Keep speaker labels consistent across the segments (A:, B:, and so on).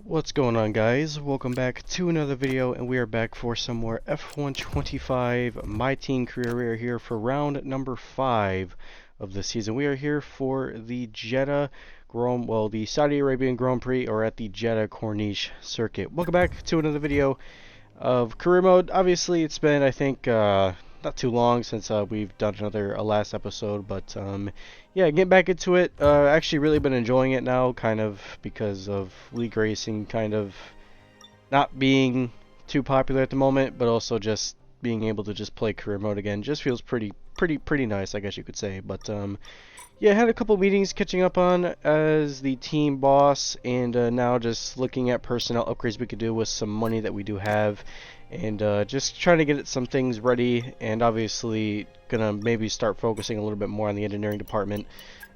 A: What's going on, guys? Welcome back to another video, and we are back for some more F125 My Team Career. We are here for round number 5 of the season. We are here for the the Saudi Arabian Grand Prix, or at the Jeddah Corniche circuit. Welcome back to another video of career mode. Obviously, it's been, I think, not too long since we've done another last episode, but yeah, getting back into it. Actually, really been enjoying it now, kind of because of league racing, kind of not being too popular at the moment, but also just being able to just play career mode again just feels pretty nice, I guess you could say. But yeah, I had a couple meetings catching up on as the team boss, and now just looking at personnel upgrades we could do with some money that we do have, and just trying to get some things ready, and obviously gonna maybe start focusing a little bit more on the engineering department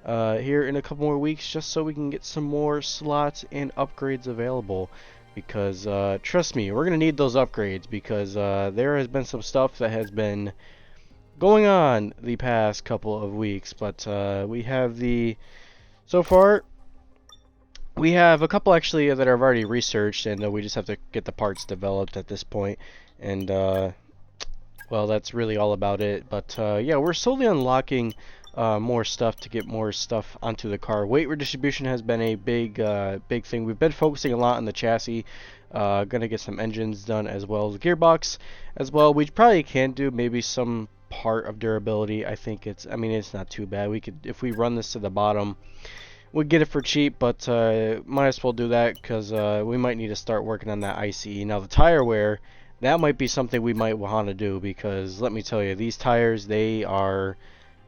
A: here in a couple more weeks, just so we can get some more slots and upgrades available. Because trust me, we're gonna need those upgrades, because there has been some stuff that has been going on the past couple of weeks, but we have so far we have a couple actually that I've already researched, and we just have to get the parts developed at this point, and well, that's really all about it. But yeah, we're slowly unlocking more stuff to get more stuff onto the car. Weight redistribution has been a big thing. We've been focusing a lot on the chassis. Gonna get some engines done, as well as the gearbox as well. We probably can do maybe some part of durability. I mean, it's not too bad. We could, if we run this to the bottom, we'd get it for cheap, but might as well do that, because we might need to start working on that ICE. Now, the tire wear, that might be something we might want to do, because let me tell you, these tires, they are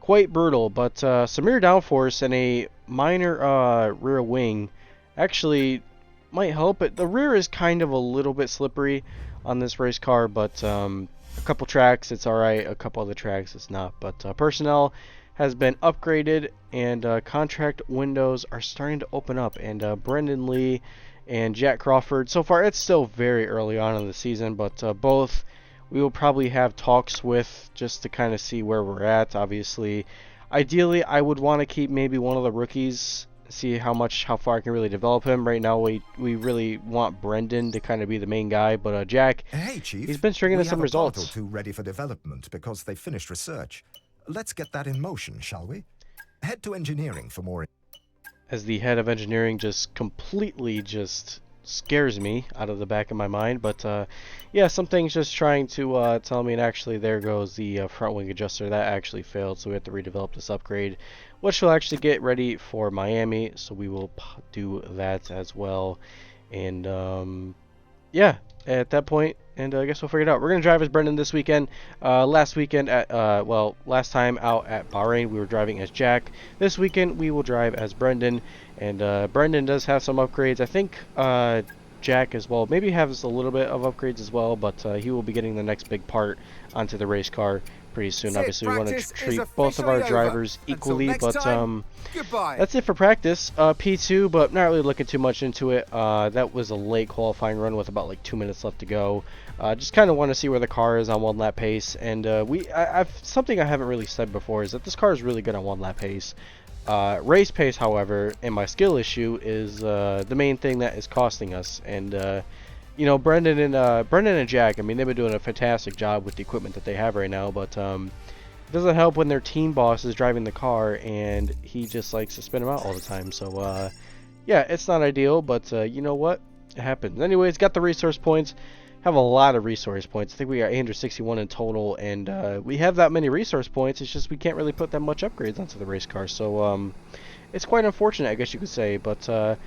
A: quite brutal. But some rear downforce and a minor rear wing actually might help it. The rear is kind of a little bit slippery on this race car, but a couple tracks it's alright, a couple other tracks it's not. But personnel has been upgraded, and contract windows are starting to open up, and Brendan Lee and Jack Crawford, so far it's still very early on in the season, but both we will probably have talks with, just to kind of see where we're at. Obviously, ideally I would want to keep maybe one of the rookies, see how far I can really develop him. Right now we really want Brendan to kind of be the main guy, but Jack,
B: Hey, Chief.
A: he's been stringing us
B: We
A: some
B: have a part or
A: results.
B: two ready for development because they finished research. Let's get that in motion, shall we? Head to engineering for more.
A: As the head of engineering just completely just scares me out of the back of my mind. But yeah, something's just trying to tell me, and actually there goes the front wing adjuster. That actually failed, so we have to redevelop this upgrade, which will actually get ready for Miami, so we will do that as well. And yeah, at that point, and I guess we'll figure it out. We're gonna drive as Brendan this weekend. Last weekend at last time out at Bahrain, we were driving as Jack. This weekend we will drive as Brendan, and Brendan does have some upgrades. I think Jack as well maybe has a little bit of upgrades as well, but he will be getting the next big part onto the race car pretty soon. Obviously, we want to treat both of our drivers equally, but that's it for practice. P2, but not really looking too much into it. That was a late qualifying run with about like 2 minutes left to go. Just kind of want to see where the car is on one lap pace, and something I haven't really said before is that this car is really good on one lap pace. Race pace, however, and my skill issue is the main thing that is costing us. And you know, Brendan and Jack, I mean, they've been doing a fantastic job with the equipment that they have right now, but it doesn't help when their team boss is driving the car and he just likes to spin them out all the time. So yeah, it's not ideal, but you know what? It happens. Anyways, got the resource points. Have a lot of resource points. I think we got 861 in total, and we have that many resource points. It's just we can't really put that much upgrades onto the race car. So it's quite unfortunate, I guess you could say. But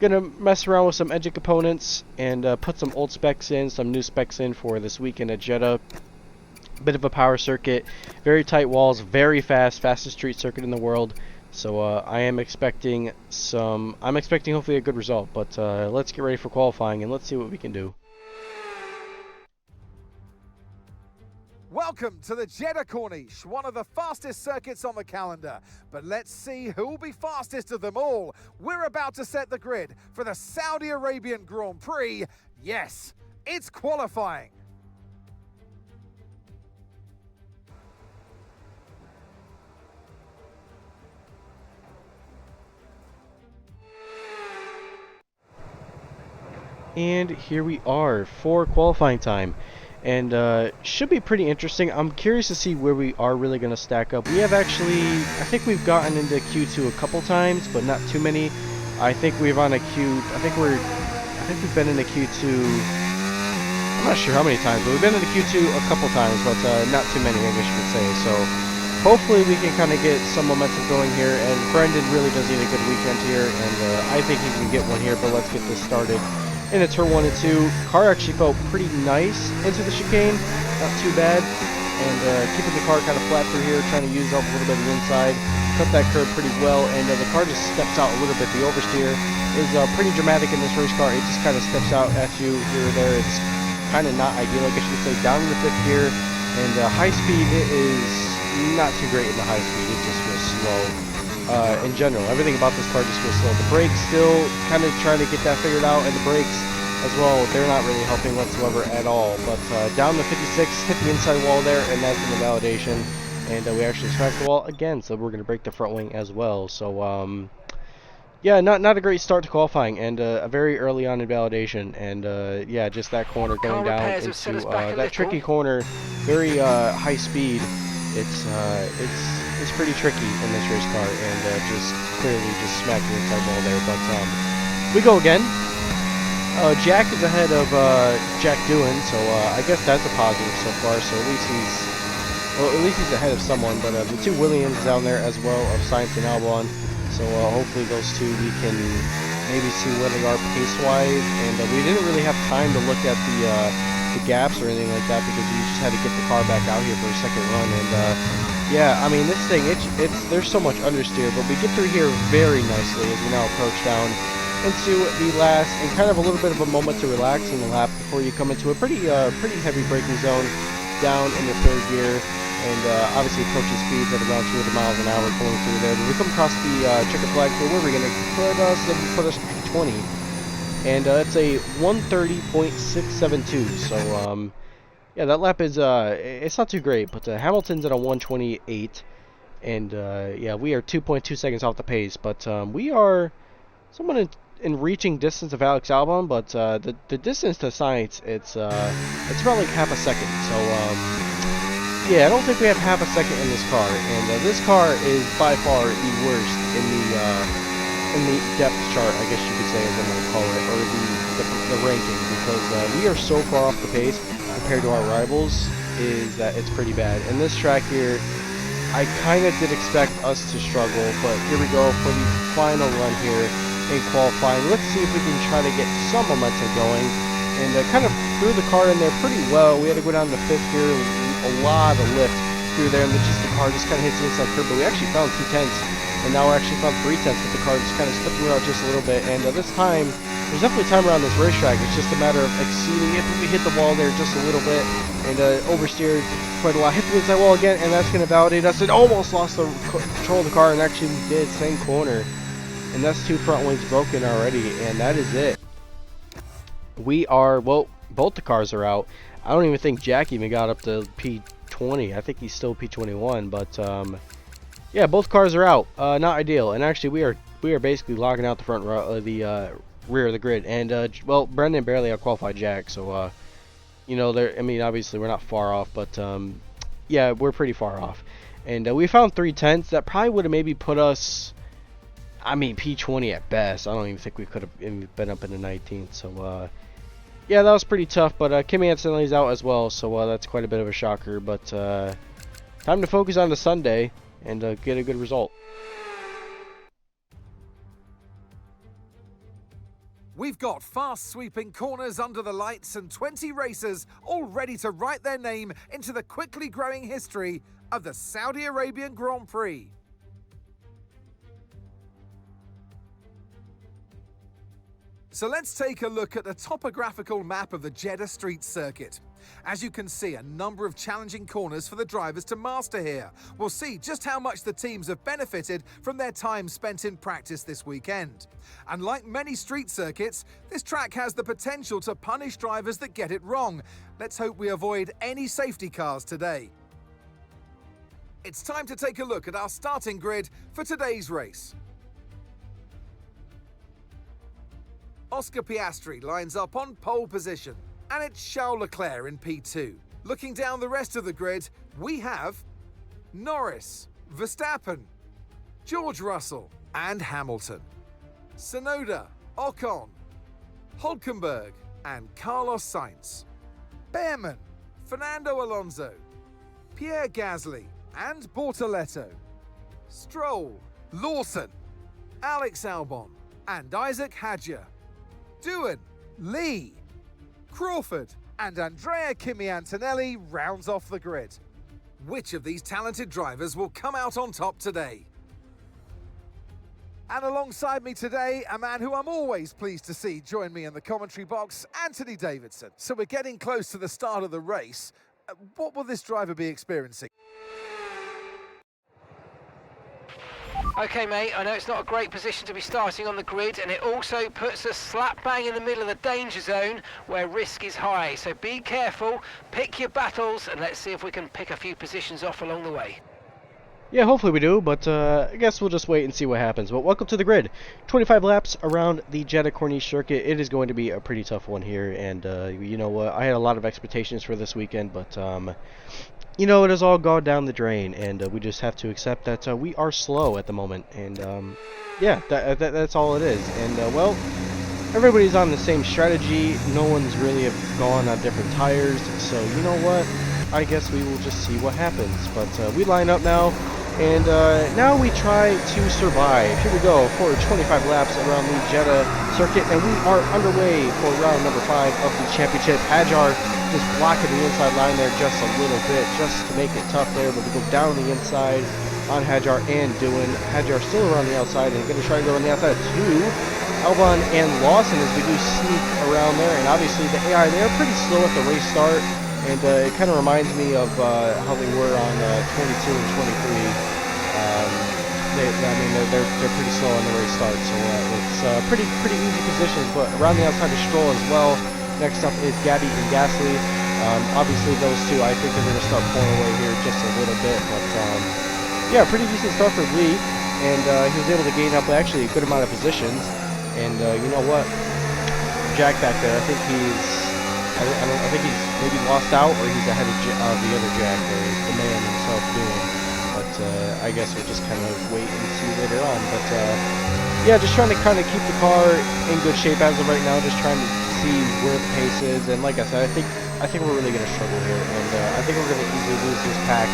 A: gonna mess around with some engine components and put some old specs in, some new specs in for this weekend at Jeddah. Bit of a power circuit, very tight walls, very fastest street circuit in the world. So I'm expecting hopefully a good result. But let's get ready for qualifying and let's see what we can do.
C: Welcome to the Jeddah Corniche, one of the fastest circuits on the calendar. But let's see who will be fastest of them all. We're about to set the grid for the Saudi Arabian Grand Prix. Yes, it's qualifying.
A: And here we are for qualifying time. And should be pretty interesting. I'm curious to see where we are really going to stack up. We have actually, I think we've gotten into Q2 a couple times, but not too many. I think we've on a Q, I think we've been in the Q2, I'm not sure how many times, but we've been in the Q2 a couple times, but not too many, I guess you could say. So hopefully we can kind of get some momentum going here, and Brendan really does need a good weekend here, and I think he can get one here, but let's get this started. Into turn 1 and 2, car actually felt pretty nice into the chicane, not too bad, and keeping the car kind of flat through here, trying to use up a little bit of the inside, cut that curve pretty well, and the car just steps out a little bit. The oversteer is pretty dramatic in this race car. It just kind of steps out at you here or there. It's kind of not ideal, I guess you could say. Down in the 5th gear, and high speed, it is not too great in the high speed. It just feels slow. In general, everything about this car just feels slow. The brakes still kind of trying to get that figured out, and the brakes as well, they're not really helping whatsoever at all. But down the 56, hit the inside wall there, and that's in the validation. And we actually smacked the wall again, so we're going to break the front wing as well. So, yeah, not a great start to qualifying, and a very early on in validation, and yeah, just that corner going down into that tricky corner, very high speed. It's pretty tricky in this race car, and just clearly just smacked the inside wall there. But we go again. Jack is ahead of Jack Doohan, so I guess that's a positive so far. So at least he's ahead of someone. But the two Williams down there as well of Science and Albon. So hopefully those two we can maybe see where they are pace-wise. And we didn't really have time to look at the gaps or anything like that because we just had to get the car back out here for a second run. And yeah, I mean this thing, there's so much understeer, but we get through here very nicely as we now approach down into the last and kind of a little bit of a moment to relax in the lap before you come into a pretty heavy braking zone down in the 3rd gear. And obviously approaching speeds at around 200 miles an hour going through there. But we come across the checker flag here. Where are we going to put us? Then we put us P20. And it's a 130.672. So, yeah, that lap is, it's not too great. But Hamilton's at a 128. And, yeah, we are 2.2 seconds off the pace. But we are somewhat in reaching distance of Alex Albon. But the distance to Science, it's about like half a second. So, yeah, I don't think we have half a second in this car, and this car is by far the worst in the depth chart, I guess you could say, as I'm going to call it, or the ranking, because we are so far off the pace compared to our rivals, is that it's pretty bad. And this track here, I kind of did expect us to struggle, but here we go for the final run here in qualifying. Let's see if we can try to get some momentum going, and kind of threw the car in there pretty well. We had to go down to 5th gear. A lot of lift through there, and the car just kind of hits the inside curb, but we actually found 2/10, and now we're actually found 3/10 with the car just kind of slipping out just a little bit. And this time, there's definitely time around this racetrack. It's just a matter of exceeding it. We hit the wall there just a little bit, and oversteered quite a lot. Hit the inside wall again, and that's going to validate us. And almost lost the control of the car, and actually we did, same corner. And that's 2 front wings broken already, and that is it. We are, well, both the cars are out. I don't even think Jack even got up to P20. I think he's still P21, but yeah, both cars are out. Not ideal. And actually, we are basically logging out the front the rear of the grid. And well, Brendan barely outqualified Jack, so you know, I mean, obviously we're not far off, but yeah, we're pretty far off. And we found 3/10. That probably would have maybe put us, I mean, P20 at best. I don't even think we could have been up in the 19th. So yeah, that was pretty tough, but Kimi Antonelli's out as well, so that's quite a bit of a shocker. But time to focus on the Sunday and get a good result.
C: We've got fast sweeping corners under the lights and 20 racers all ready to write their name into the quickly growing history of the Saudi Arabian Grand Prix. So let's take a look at the topographical map of the Jeddah Street Circuit. As you can see, a number of challenging corners for the drivers to master here. We'll see just how much the teams have benefited from their time spent in practice this weekend. And like many street circuits, this track has the potential to punish drivers that get it wrong. Let's hope we avoid any safety cars today. It's time to take a look at our starting grid for today's race. Oscar Piastri lines up on pole position, and it's Charles Leclerc in P2. Looking down the rest of the grid, we have Norris, Verstappen, George Russell, and Hamilton, Tsunoda, Ocon, Hülkenberg, and Carlos Sainz, Behrman, Fernando Alonso, Pierre Gasly, and Bortoleto, Stroll, Lawson, Alex Albon, and Isaac Hadjar, Doohan, Lee, Crawford, and Andrea Kimi Antonelli rounds off the grid. Which of these talented drivers will come out on top today? And alongside me today, a man who I'm always pleased to see join me in the commentary box, Anthony Davidson. So we're getting close to the start of the race. What will this driver be experiencing?
D: Okay, mate, I know it's not a great position to be starting on the grid, and it also puts us slap bang in the middle of the danger zone where risk is high. So be careful, pick your battles, and let's see if we can pick a few positions off along the way.
A: Yeah, hopefully we do, but I guess we'll just wait and see what happens. But welcome to the grid. 25 laps around the Jeddah Corniche circuit. It is going to be a pretty tough one here, and you know what? I had a lot of expectations for this weekend, but you know, it has all gone down the drain, and we just have to accept that we are slow at the moment, and yeah, that's all it is. And well, everybody's on the same strategy. No one's really gone on different tires, so you know what? I guess we will just see what happens. But we line up now, and now we try to survive. Here we go for 25 laps around the Jeddah circuit, and we are underway for round number 5 of the championship. Hadjar just blocking the inside line there just a little bit, just to make it tough there, but we go down the inside on Hadjar and Doohan. Hadjar still around the outside, and going to try to go on the outside too. Albon and Lawson as we do sneak around there, and obviously the AI, they are pretty slow at the race start. And it kind of reminds me of how they were on 22 and 23. I mean, they're pretty slow on the race start, so it's pretty easy positions. But around the outside of Stroll as well. Next up is Gabby and Gasly. Obviously, those two, I think they're going to start pulling away here just a little bit. But yeah, pretty decent start for Lee, and he was able to gain up actually a good amount of positions. And you know what, Jack back there, I think he's. I think he's maybe lost out, or he's ahead of the other Jack, or the man himself doing. But I guess we'll just kind of wait and see later on. But yeah, just trying to kind of keep the car in good shape as of right now. Just trying to see where the pace is. And like I said, I think we're really going to struggle here, and I think we're going to easily lose this pack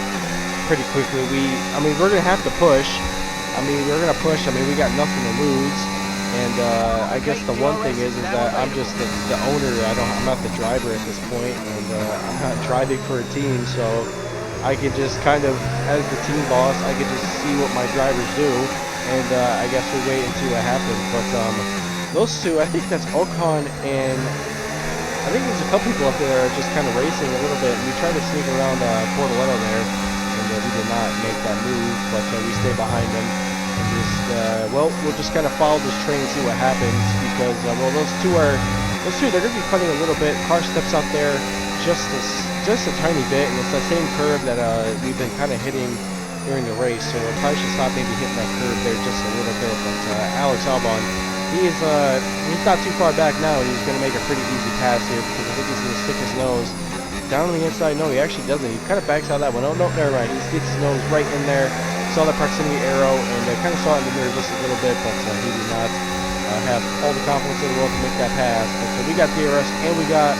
A: pretty quickly. I mean, we're going to have to push. I mean, we're going to push. I mean, we got nothing to lose. And I guess the one thing is that I'm just the owner. I'm not the driver at this point, and I'm not driving for a team, so I can just kind of, as the team boss, I can just see what my drivers do, and I guess we wait and see what happens. But those two, I think that's Ocon, and I think there's a couple people up there just kind of racing a little bit. And we tried to sneak around Bortoleto there, and we did not make that move, but we stay behind them. And just, well, we'll just kind of follow this train and see what happens, because, well, those two, they're going to be cutting a little bit. Car steps out there just a tiny bit, and it's that same curve that we've been kind of hitting during the race, so we probably should stop maybe hitting that curve there just a little bit. But Alex Albon, he's not too far back now, and he's going to make a pretty easy pass here, because I think he's going to stick his nose down on the inside. No, he actually doesn't. He kind of backs out that one. Oh, no, never mind. He sticks his nose right in there. Saw the proximity arrow, and kind of saw it in the mirror just a little bit, but he did not have all the confidence in the world to make that pass. But we got DRS, and we got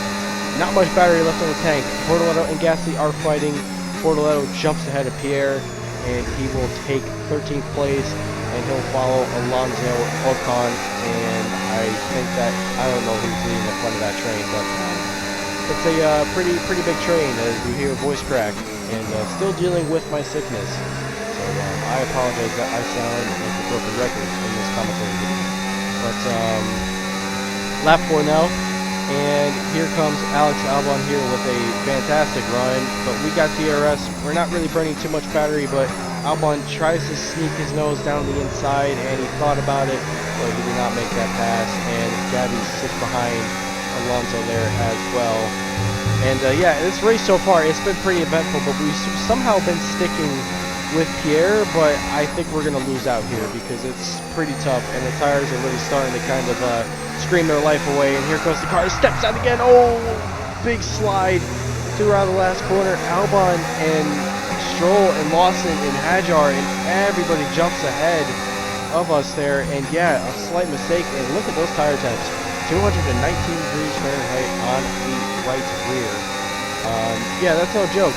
A: not much battery left on the tank. Bortoleto and Gasly are fighting. Bortoleto jumps ahead of Pierre, and he will take 13th place, and he'll follow Alonso, Ocon, and I think that, I don't know who's leading in front of that train, but it's a pretty big train, as we hear a voice crack, and still dealing with my sickness. I apologize that I sound like a broken record in this commentary video. But lap 4 now, and here comes Alex Albon here with a fantastic run. But we got DRS. We're not really burning too much battery, but Albon tries to sneak his nose down the inside, and he thought about it, but he did not make that pass. And Gabby sits behind Alonso there as well. And yeah, this race so far, it's been pretty eventful, but we've somehow been sticking with Pierre, but I think we're going to lose out here because it's pretty tough, and the tires are really starting to kind of scream their life away. And here goes the car, steps out again. Oh, big slide through around the last corner. Albon and Stroll and Lawson and Hajar, and everybody jumps ahead of us there. And yeah, a slight mistake, and look at those tire temps. 219 degrees Fahrenheit on the right rear. Yeah, that's no joke.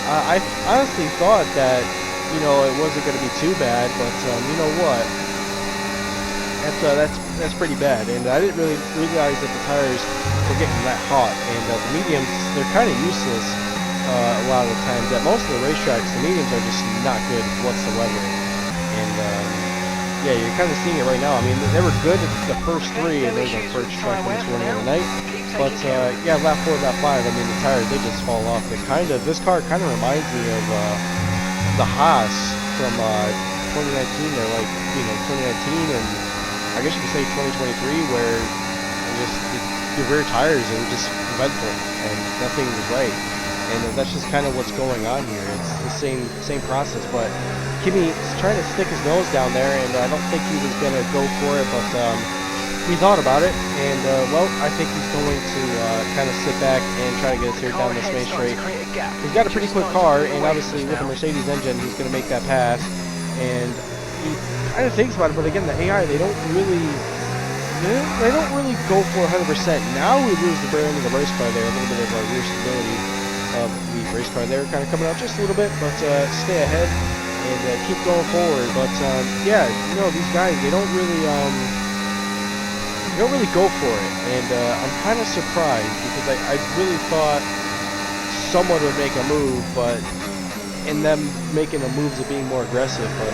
A: I honestly thought that, you know, it wasn't going to be too bad, but you know what? That's pretty bad, and I didn't really realize that the tires were getting that hot. And the mediums, they're kind of useless a lot of the times. At most of the racetracks, the mediums are just not good whatsoever. And yeah, you're kind of seeing it right now. I mean, they were good at the first three, and there's our first track on this morning of the night. But yeah, lap 4, lap 5, I mean, the tires, they just fall off. This car kind of reminds me of the Haas from 2019, or like, you know, 2019, and I guess you could say 2023, where just the rear tires, they were just dreadful, and nothing was right. And that's just kind of what's going on here. It's the same process, but Kimi is trying to stick his nose down there, and I don't think he was going to go for it, but he thought about it, and well, I think he's going to kind of sit back and try to get us here down this main straight. He's got a pretty quick car, and obviously with a Mercedes engine, he's going to make that pass, and he kind of thinks about it, but again, the AI, they don't really go for 100%. Now we lose the bearing of the race car there, a little bit of rear stability of the race car there, kind of coming out just a little bit, but stay ahead and keep going forward. But yeah, you know, these guys, they don't really go for it, and I'm kind of surprised because I really thought someone would make a move, but in them making the moves of being more aggressive, but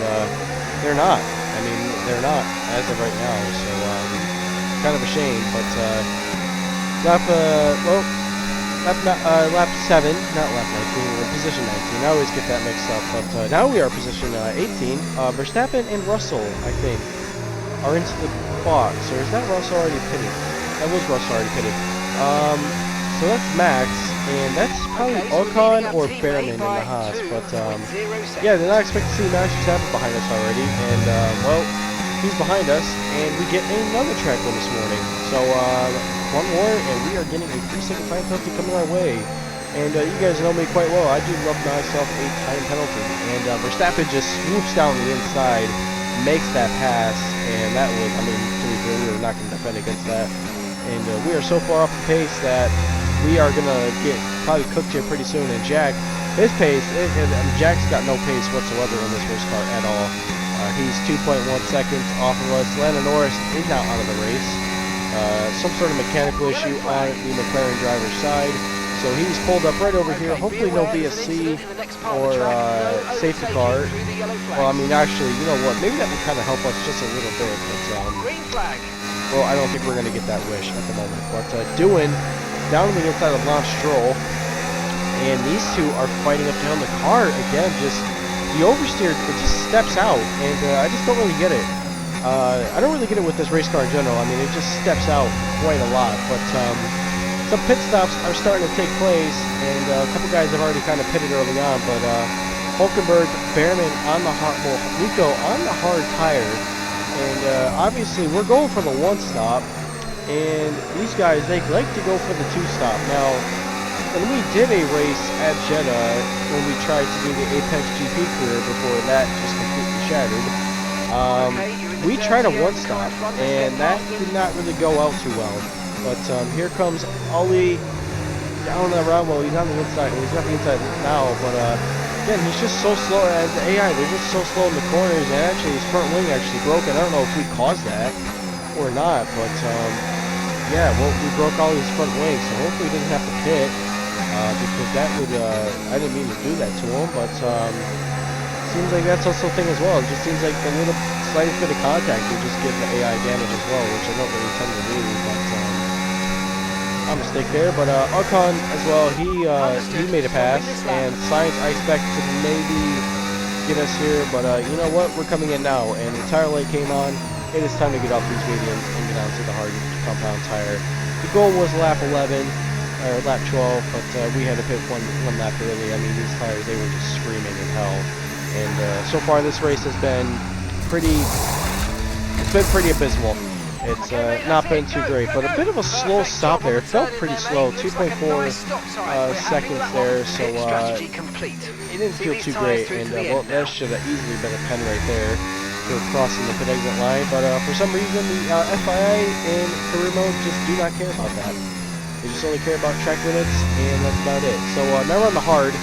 A: they're not. I mean, they're not as of right now, so kind of a shame. But lap 7, not lap 19, we're in position 19. I always get that mixed up, but now we are position 18. Verstappen and Russell, I think, are into the box, or is that Russell already pitted? That was Russell already pitted. So that's Max, and that's probably Ocon or Behrman in the Haas, but yeah, they're not expecting to see Max Verstappen behind us already, and well, he's behind us, and we get another track win this morning. So one more, and we are getting a 3-second time penalty coming our way. And you guys know me quite well. I do love myself a time penalty, and Verstappen just swoops down the inside, makes that pass, and that was, I mean, to be fair, we were not going to defend against that. And we are so far off the pace that we are going to get probably cooked here pretty soon. And Jack, his pace, Jack's got no pace whatsoever in this race car at all. He's 2.1 seconds off of us. Lando Norris is now out of the race. Some sort of mechanical issue on the McLaren driver's side. So he's pulled up right over here. Hopefully no VSC or safety car. Well, I mean, actually, you know what? Maybe that would kind of help us just a little bit. But, well, I don't think we're going to get that wish at the moment. But Doohan down on the inside of Lance Stroll. And these two are fighting up down the car again. Just the oversteer, it just steps out. And I just don't really get it. I don't really get it with this race car in general. I mean, it just steps out quite a lot. But some pit stops are starting to take place, and a couple guys have already kind of pitted early on, but Hulkenberg, Behrman on the hard, well, Nico on the hard tire, and obviously we're going for the 1-stop, and these guys, they like to go for the 2-stop. Now, when we did a race at Jeddah, when we tried to do the Apex GP career before that just completely shattered, we tried a 1-stop, and that did not really go out too well. But here comes Ollie down the round. Well, he's on the inside. Well, he's not the inside now, but again, he's just so slow. As the AI, they're just so slow in the corners, and actually his front wing actually broke. I don't know if we caused that or not, but yeah, well, we broke Ollie's front wing, so hopefully he doesn't have to pit because that would, I didn't mean to do that to him, but seems like that's also a thing as well. It just seems like the little slightest bit of contact would just give the AI damage as well, which I don't really tend to do, but a mistake there. But Ocon as well, he made a pass, and Science I expect to maybe get us here, but you know what, we're coming in now, and the tire light came on. It is time to get off these mediums and get onto the hard compound tire. The goal was lap 11 or lap 12, but we had to pit one lap early. I mean, these tires, they were just screaming in hell. And so far this race has been pretty abysmal. It's not been too great, but a bit of a slow stop there. It felt pretty slow, 2.4 seconds there, so it didn't feel too great. And well, that should have easily been a pen right there for crossing the pit exit line. But for some reason, the FIA in career mode just do not care about that. They just only care about track minutes, and that's about it. So now we're on the hard.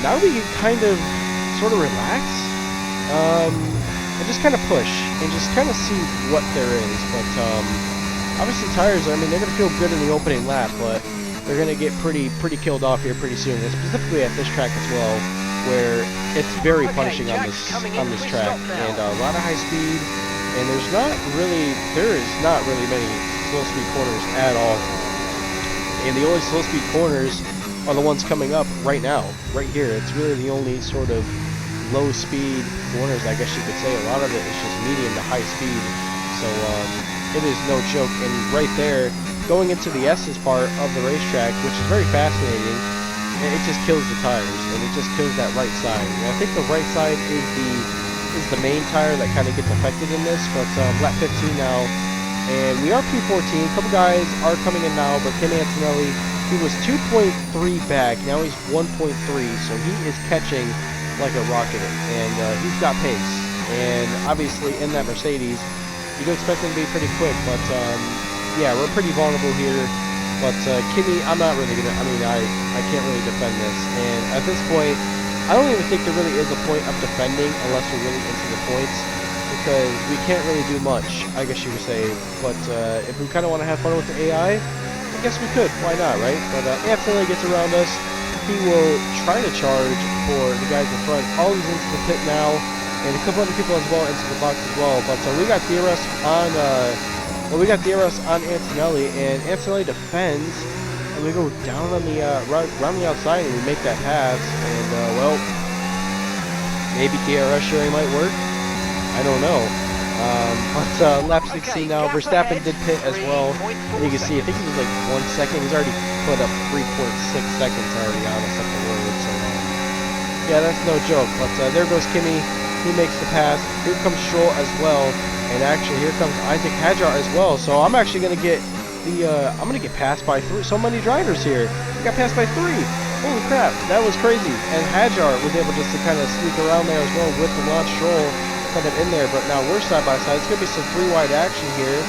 A: Now we can kind of sort of relax. And just kind of push and just kind of see what there is. But obviously tires, I mean, they're going to feel good in the opening lap, but they're going to get pretty killed off here pretty soon, and specifically at this track as well, where it's very punishing on this track, and a lot of high speed, and there is not really many slow speed corners at all. And the only slow speed corners are the ones coming up right now, right here. It's really the only sort of low speed corners, I guess you could say. A lot of it is just medium to high speed, so it is no joke. And right there, going into the S's part of the racetrack, which is very fascinating, it just kills the tires, and it just kills that right side. And I think the right side is the main tire that kind of gets affected in this. But lap 15 now, and we are P14. A couple guys are coming in now, but Kim Antonelli, he was 2.3 back, now he's 1.3, so he is catching like a rocket, and he's got pace, and obviously in that Mercedes you do expect him to be pretty quick, but yeah, we're pretty vulnerable here. But Kimi, I'm not really gonna, I can't really defend this, and at this point I don't even think there really is a point of defending unless we're really into the points, because we can't really do much, I guess you would say. But if we kind of want to have fun with the AI, I guess we could, why not, right? But Anthony gets around us. He will try to charge for the guys in front. All is into the pit now, and a couple other people as well into the box as well. But we got DRS on Antonelli, and Antonelli defends, and we go down on the around the outside, and we make that pass. And well, maybe DRS sharing might work. I don't know. But lap 16 now, Verstappen did pit as well. And you can see, I think he was like 1 second. He's already put up 3.6 seconds already on us at the word. So yeah, that's no joke. But there goes Kimi. He makes the pass. Here comes Stroll as well, and actually here comes Isaac Hadjar as well. So I'm actually gonna get passed by so many drivers here. I got passed by 3. Holy crap, that was crazy. And Hadjar was able just to kind of sneak around there as well with the launch. Stroll kind of in there, but now we're side by side. It's gonna be some 3-wide action here.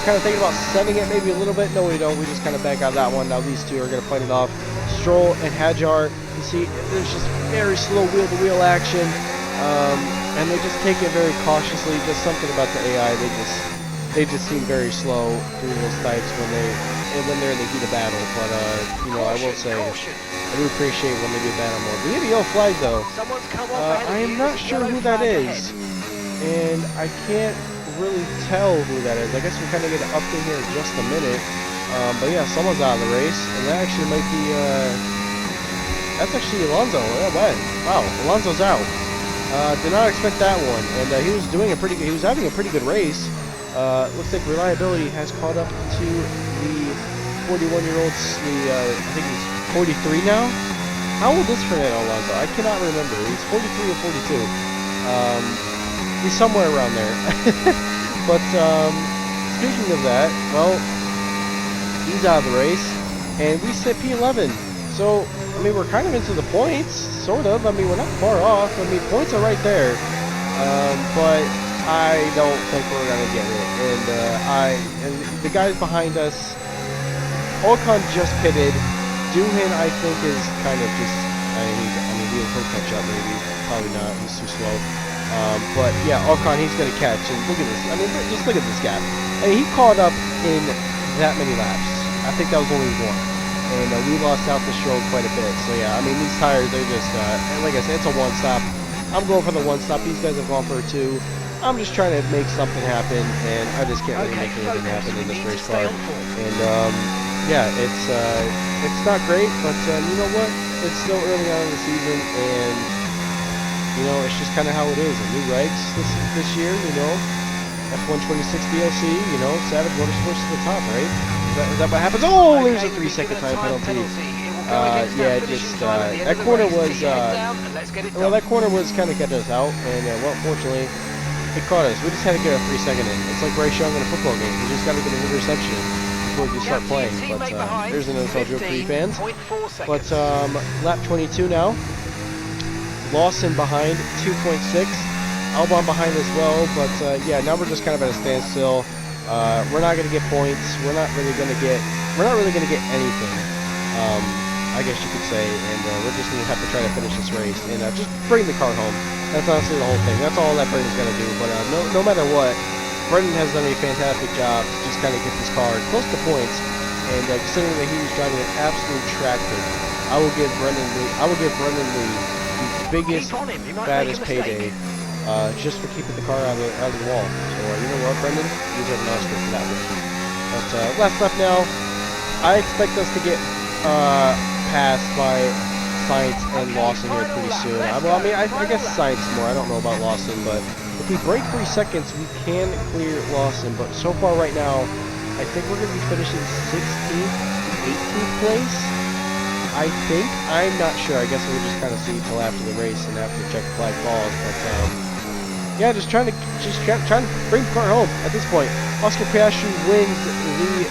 A: Kind of thinking about sending it maybe a little bit. No, we don't. We just kind of back out of that one. Now these two are gonna fight it off. Stroll and Hadjar. You see, there's just very slow wheel-to-wheel action, and they just take it very cautiously. Just something about the AI. They just seem very slow through those types when they're in the heat of battle. But you know, I will say, I do appreciate when they do battle mode. We have a yellow flag though. I am not sure who that is, and I can't really tell who that is. I guess we kind of get an update here in just a minute. But yeah, someone's out of the race, and that actually might be that's actually Alonso. Wow, Alonso's out. Did not expect that one, and he was doing a pretty good. He was having a pretty good race. Looks like reliability has caught up to the 41-year-old. I think he's 43 now. How old is Fernando Alonso? I cannot remember. He's 43 or 42. He's somewhere around there. But speaking of that, well, he's out of the race, and we sit P11. So I mean, we're kind of into the points, sort of. I mean, we're not far off. I mean, points are right there. But I don't think we're gonna get it. And the guys behind us, Ocon just pitted. Doohan, I think, is kind of just. He'll catch up maybe. Probably not. He's too slow. But yeah, Ocon, he's gonna catch. And look at this. I mean, just look at this gap. I mean, he caught up in that many laps. I think that was only one. And we lost out the stroke quite a bit. So yeah, I mean, these tires, they're just, like I said, it's a one-stop. I'm going for the one-stop. These guys have gone for a 2. I'm just trying to make something happen, and I just can't really make anything happen in this race car. And yeah, it's not great, but you know what? It's still early on in the season, and you know, it's just kind of how it is. And new regs this year, you know, F1 26 DLC, you know, Savage Motorsports to the top, right? Is that what happens? Oh, there's a 3-second time penalty. Yeah, just that corner was well, that corner was kind of getting us out, and well, fortunately, it caught us. We just had to get a 3-second in. It's like Bryce Young in a football game. You just got to get an interception before you start playing. But there's an NFL joke for you fans. But lap 22 now. Lawson behind 2.6. Albon behind as well. But yeah, now we're just kind of at a standstill. We're not going to get points. We're not really going to get anything. I guess you could say, and we're just going to have to try to finish this race and just bring the car home. That's honestly the whole thing. That's all that Brendan's going to do. But no matter what, Brendan has done a fantastic job to just kind of get this car close to points. And considering that he was driving an absolute tractor, I will give Brendan the biggest, baddest payday just for keeping the car out of the wall. So you know what, Brendan? You deserve an Oscar for that one. But last lap now, I expect us to get passed by Sainz and Lawson here pretty soon. Well, I mean, I guess Sainz more. I don't know about Lawson, but if we break 3 seconds, we can clear Lawson. But so far right now, I think we're going to be finishing 16th, 18th place. I think. I'm not sure. I guess we'll just kind of see until after the race and after the check flag falls. But yeah, just trying to bring the car home at this point. Oscar Piastri wins the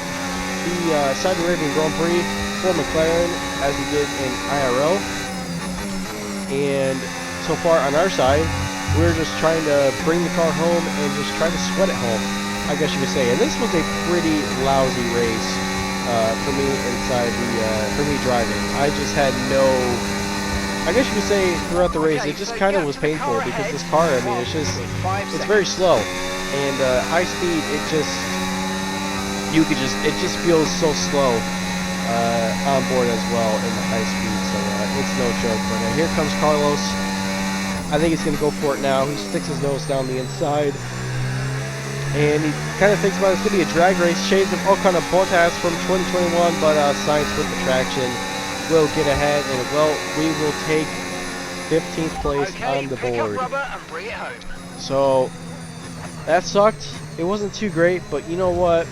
A: Saudi Arabian Grand Prix for McLaren as he did in IRL. And so far on our side, we're just trying to bring the car home and just try to sweat it home, I guess you could say. And this was a pretty lousy race for me for me driving. I just had I guess you could say throughout the race, it just kind of was painful because this car, I mean, it's very slow. And high speed, it just feels so slow on board as well in the high speed, so it's no joke. But here comes Carlos. I think he's going to go for it now. He sticks his nose down the inside, and he kind of thinks about it's going to be a drag race. Shades of Ocon of Bottas from 2021, but Sainz with the traction will get ahead, and well, we will take 15th place on the board. So that sucked. It wasn't too great, but you know what?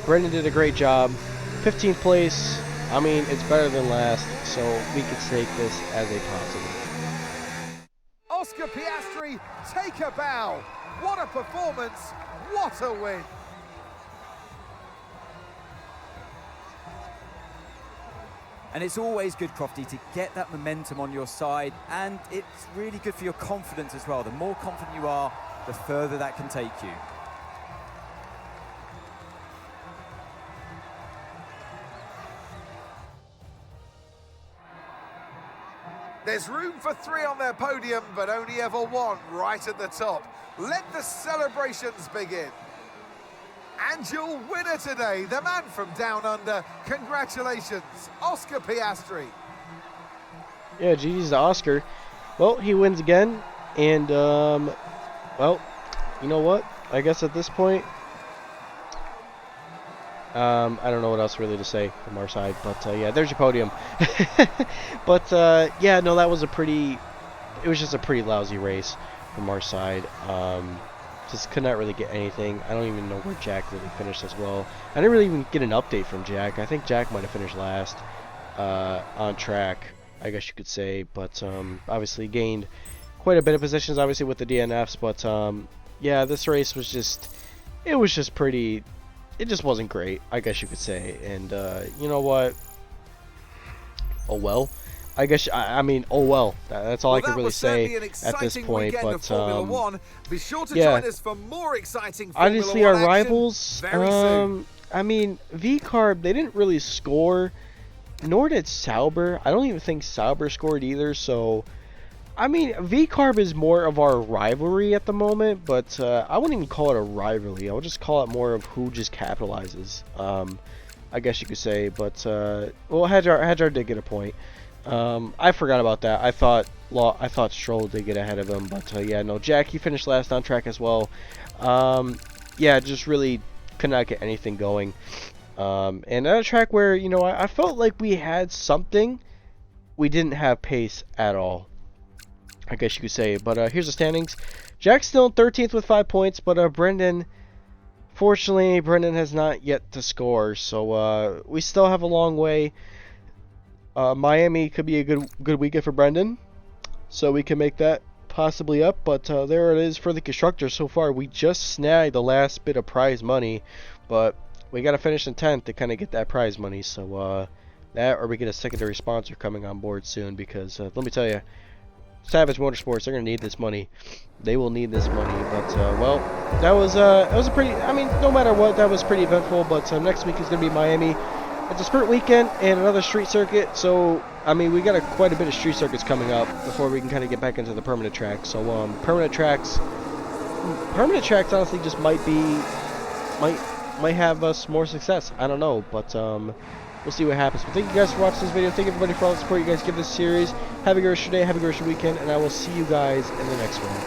A: Brendan did a great job. 15th place, I mean, it's better than last, so we could take this as a positive.
C: Oscar Piastri, take a bow. What a performance, what a win.
E: And it's always good, Crofty, to get that momentum on your side, and it's really good for your confidence as well. The more confident you are, the further that can take you.
C: There's room for 3 on their podium, but only ever 1 right at the top. Let the celebrations begin. And your winner today, the man from down under. Congratulations, Oscar Piastri.
A: Yeah, GG's to Oscar. Well, he wins again, and well, you know what? I guess at this point, I don't know what else really to say from our side, but yeah, there's your podium. But yeah, no, it was just a pretty lousy race from our side. Just could not really get anything. I don't even know where Jack really finished as well. I didn't really even get an update from Jack. I think Jack might have finished last on track, I guess you could say, but obviously gained quite a bit of positions, obviously with the DNFs. But yeah, this race was just pretty. It just wasn't great, I guess you could say. And you know what? Oh well. I guess I mean, oh well. That's all I can really say at this point. But
C: be sure to
A: yeah.
C: join us for more exciting Formula
A: Honestly,
C: 1
A: our
C: action
A: rivals.
C: very soon.
A: I mean, V-Carb, they didn't really score, nor did Sauber. I don't even think Sauber scored either. So, I mean, V-Carb is more of our rivalry at the moment, but I wouldn't even call it a rivalry. I would just call it more of who just capitalizes. I guess you could say. But well, Hadjar did get a point. I forgot about that. I thought Stroll did get ahead of him, but yeah, no, Jack, he finished last on track as well. Yeah, just really could not get anything going. And at a track where, you know, I felt like we had something, we didn't have pace at all, I guess you could say. But here's the standings. Jack's still in 13th with 5 points, but fortunately, Brendan has not yet to score, so we still have a long way Miami could be a good weekend for Brendan, so we can make that possibly up. But there it is for the constructors so far. We just snagged the last bit of prize money, but we got to finish in 10th to kind of get that prize money. So that, or we get a secondary sponsor coming on board soon, because let me tell you, Savage Motorsports, they're gonna need this money. They will need this money. But well, that was a pretty. I mean, no matter what, that was pretty eventful. But next week is gonna be Miami. It's a sprint weekend and another street circuit. So I mean, we got quite a bit of street circuits coming up before we can kind of get back into the permanent track. So permanent tracks honestly just might have us more success. I don't know, but we'll see what happens. But thank you guys for watching this video. Thank you everybody for all the support you guys give this series. Have a good rest of your day. Have a good rest of your weekend, and I will see you guys in the next one.